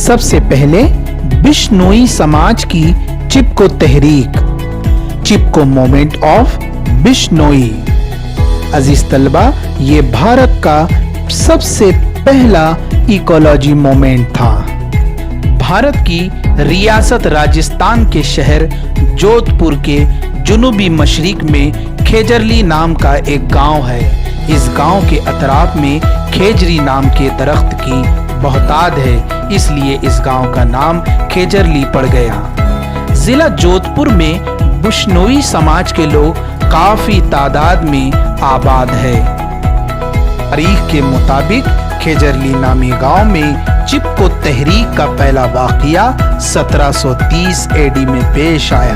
सबसे पहले बिश्नोई समाज की चिपको तहरीक, चिपको मूवमेंट ऑफ बिश्नोई। अजीज तलबा, ये भारत का सबसे पहला इकोलॉजी मूवमेंट था। भारत की रियासत राजस्थान के शहर जोधपुर के जुनूबी मशरिक में खेजरली नाम का एक गांव है। इस गांव के अतराफ में खेजरी नाम के दरख्त की बहुताद है, इसलिए इस गांव का नाम खेजरली पड़ गया। जिला जोधपुर में बिश्नोई समाज के लोग काफी तादाद में आबाद है। तारीख के मुताबिक खेजरली नामी गांव में चिपको तहरीक का पहला वाक़िया 1730 एडी में पेश आया।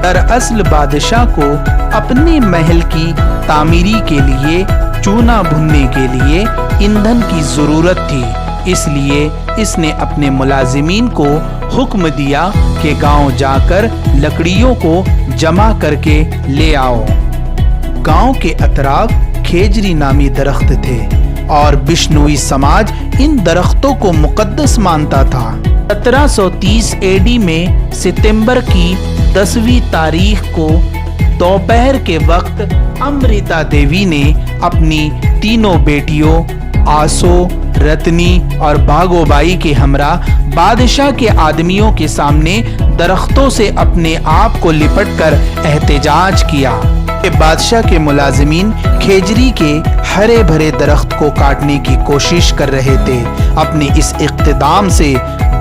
दरअसल बादशाह को अपने महल की तामीरी के लिए चूना भुनने के लिए ईंधन की जरूरत थी, इसलिए इसने अपने मुलाजिमीन को हुक्म दिया कि गांव जाकर लकड़ियों को जमा करके ले आओ। गांव के अतराफ खेजरी नामी दरख्त थे और बिश्नोई समाज इन दरख्तों को मुकद्दस मानता था। 1730 एडी में सितंबर की 10वीं तारीख को दोपहर के वक्त अमृता देवी ने अपनी तीनों बेटियों आसो, रत्नी और भागोबाई के हमरा बादशाह के आदमियों के सामने दरख्तों से अपने आप को लिपटकर एहतजाज किया। बादशाह के मुलाजिमीन खेजरी के हरे भरे दरख्त को काटने की कोशिश कर रहे थे। अपने इस इक़्तिदाम से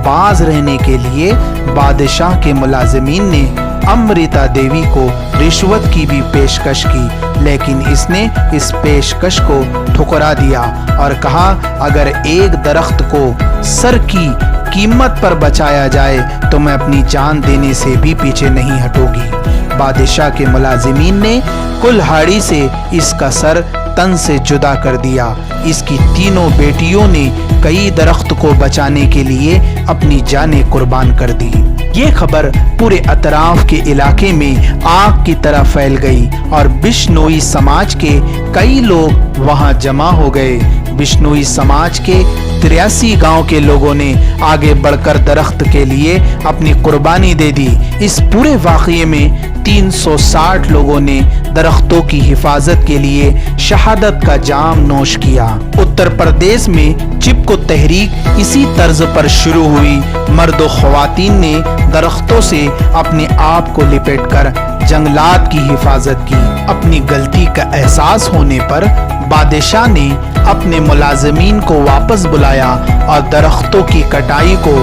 बाज रहने के लिए बादशाह के मुलाजिमीन ने अमृता देवी को रिश्वत की भी पेशकश की, लेकिन इसने इस पेशकश को ठुकरा दिया और कहा, अगर एक दरख्त को सर की कीमत पर बचाया जाए तो मैं अपनी जान देने से भी पीछे नहीं हटूंगी। बादशाह के मुलाजिमीन ने कुल्हाड़ी से इसका सर तन से जुदा कर दिया। इसकी तीनों बेटियों ने कई दरख्त को बचाने के लिए अपनी जानें कुर्बान कर दी। ये खबर पूरे अतराफ के इलाके में आग की तरह फैल गई और बिश्नोई समाज के कई लोग वहां जमा हो गए। बिश्नोई समाज के 83 गांव के लोगों ने आगे बढ़कर दरख्त के लिए अपनी कुर्बानी दे दी। इस पूरे वाक़ये में 360 लोगों ने दरख्तों की हिफाजत के लिए शहादत का जाम नोश किया। उत्तर प्रदेश में चिपको तहरीक इसी तर्ज पर शुरू हुई। मर्द व ख्वातीन ने दरख्तों से अपने आप को लिपटकर जंगलात की हिफाजत की। अपनी गलती का एहसास होने पर बादशाह ने अपने मुलाजिमीन को वापस बुलाया और दरख्तों की कटाई को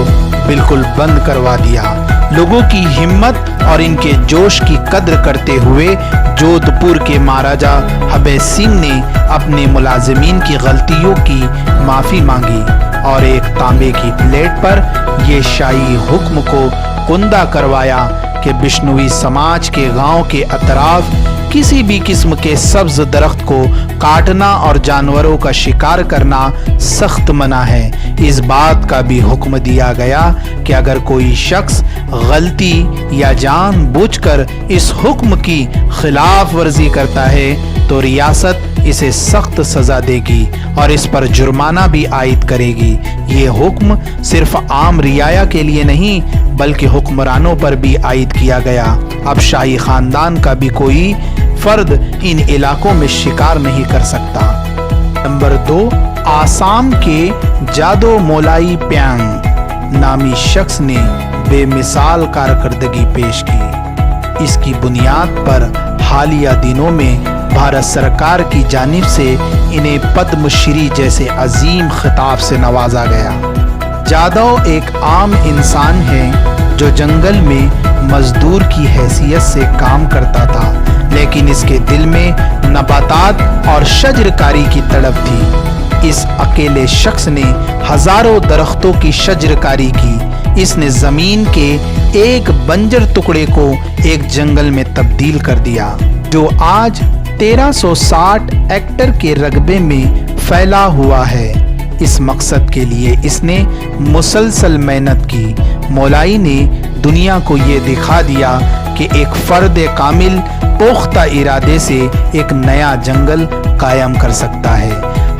बिल्कुल बंद करवा दिया। लोगों की हिम्मत और इनके जोश की कद्र करते हुए जोधपुर के महाराजा हबे सिंह ने अपने मुलाजिमीन की गलतियों की माफ़ी मांगी और एक तांबे की प्लेट पर ये शाही हुक्म को कुंदा करवाया कि बिश्नोई समाज के गांव के अतराफ किसी भी किस्म के सब्ज दरख्त को काटना और जानवरों का शिकार करना सख्त मना है। इस बात का भी हुक्म दिया गया कि अगर कोई शख्स गलती या जानबूझकर इस हुक्म की खिलाफ वर्जी करता है तो रियासत इसे सख्त सजा देगी और इस पर जुर्माना भी आयद करेगी। ये हुक्म सिर्फ आम रियाया के लिए नहीं बल्कि हुक्मरानों पर भी आयद किया गया। अब शाही खानदान का भी कोई फर्द इन इलाकों में शिकार नहीं कर सकता। नंबर 2, आसाम के जादो मोलाई प्यांग नामी शख्स ने बेमिसाल कारकर्दगी पेश की। इसकी बुनियाद पर हालिया दिनों में भारत सरकार की जानिब से इन्हें पद्मश्री जैसे अजीम खिताब से नवाजा गया। जादव एक आम इंसान है जो जंगल में मजदूर की हैसियत से काम करता था, लेकिन इसके दिल में नबातात और शजरकारी की तड़प थी। इस अकेले शख्स ने हजारों दरख्तों की शजरकारी की। इसने जमीन के एक बंजर टुकड़े को एक जंगल में तब्दील कर दिया जो आज 1360 हेक्टेयर के रकबे में फैला हुआ है। इस मकसद के लिए इसने मुसलसल मेहनत की। मौलाई ने दुनिया को ये दिखा दिया कि एक फर्द कामिल पुख्ता इरादे से एक नया जंगल कायम कर सकता है।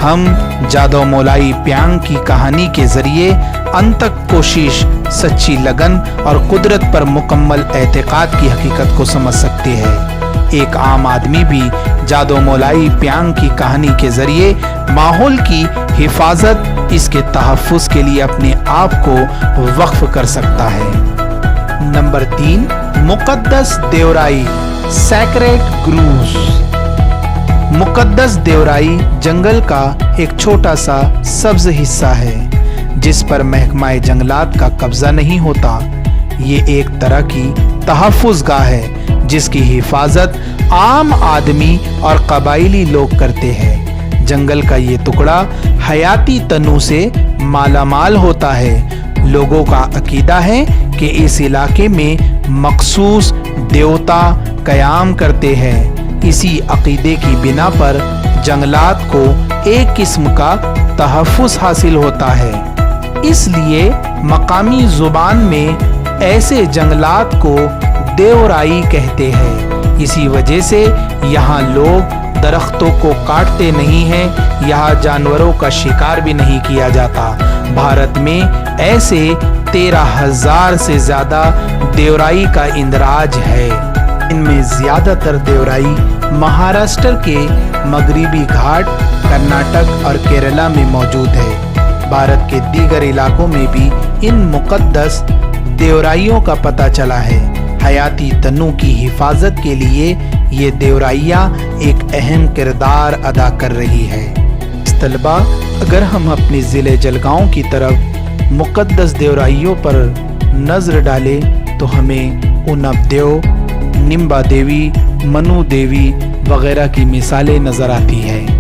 हम जादो मोलाई प्यांग की कहानी के जरिए अनथक कोशिश, सच्ची लगन और कुदरत पर मुकम्मल एतकाद की हकीकत को समझ सकते हैं। एक आम आदमी भी जादो मोलाई प्यांग की कहानी के जरिए माहौल की हिफाजत, इसके तहफ़्फ़ुज़ के लिए अपने आप को वक्फ कर सकता है। नंबर 3, मुक़द्दस देवराई, सैक्रेड ग्रूव्स। मुक़द्दस देवराई जंगल का एक छोटा सा सब्ज हिस्सा है जिस पर महकमाए जंगलात का कब्जा नहीं होता। ये एक तरह की तहफ़्फ़ुज़गाह है जिसकी हिफाजत आम आदमी और कबाइली लोग करते हैं। जंगल का ये टुकड़ा हयाती तनु से मालामाल होता है। लोगों का अकीदा है कि इस इलाके में मखसूस देवता क़याम करते हैं। इसी अकीदे की बिना पर जंगलात को एक किस्म का तहफ़्फ़ुज़ हासिल होता है। इसलिए मकामी ज़ुबान में ऐसे जंगलात को देवराई कहते हैं। इसी वजह से यहाँ लोग दरख्तों को काटते नहीं हैं, यहाँ जानवरों का शिकार भी नहीं किया जाता। भारत में ऐसे 13,000 से ज़्यादा देवराई का इंदराज है। इनमें ज़्यादातर देवराई महाराष्ट्र के मगरिबी घाट, कर्नाटक और केरला में मौजूद है। भारत के दीगर इलाकों में भी इन मुक़द्दस देवराइयों का पता चला है। हयाती तनु की हिफाजत के लिए ये देवराइयाँ एक अहम किरदार अदा कर रही है। तलबा, अगर हम अपनी ज़िले जलगांव की तरफ मुक़द्दस देवराइयों पर नज़र डालें तो हमें उनबदेव, निम्बा देवी, मनु देवी वगैरह की मिसालें नज़र आती हैं।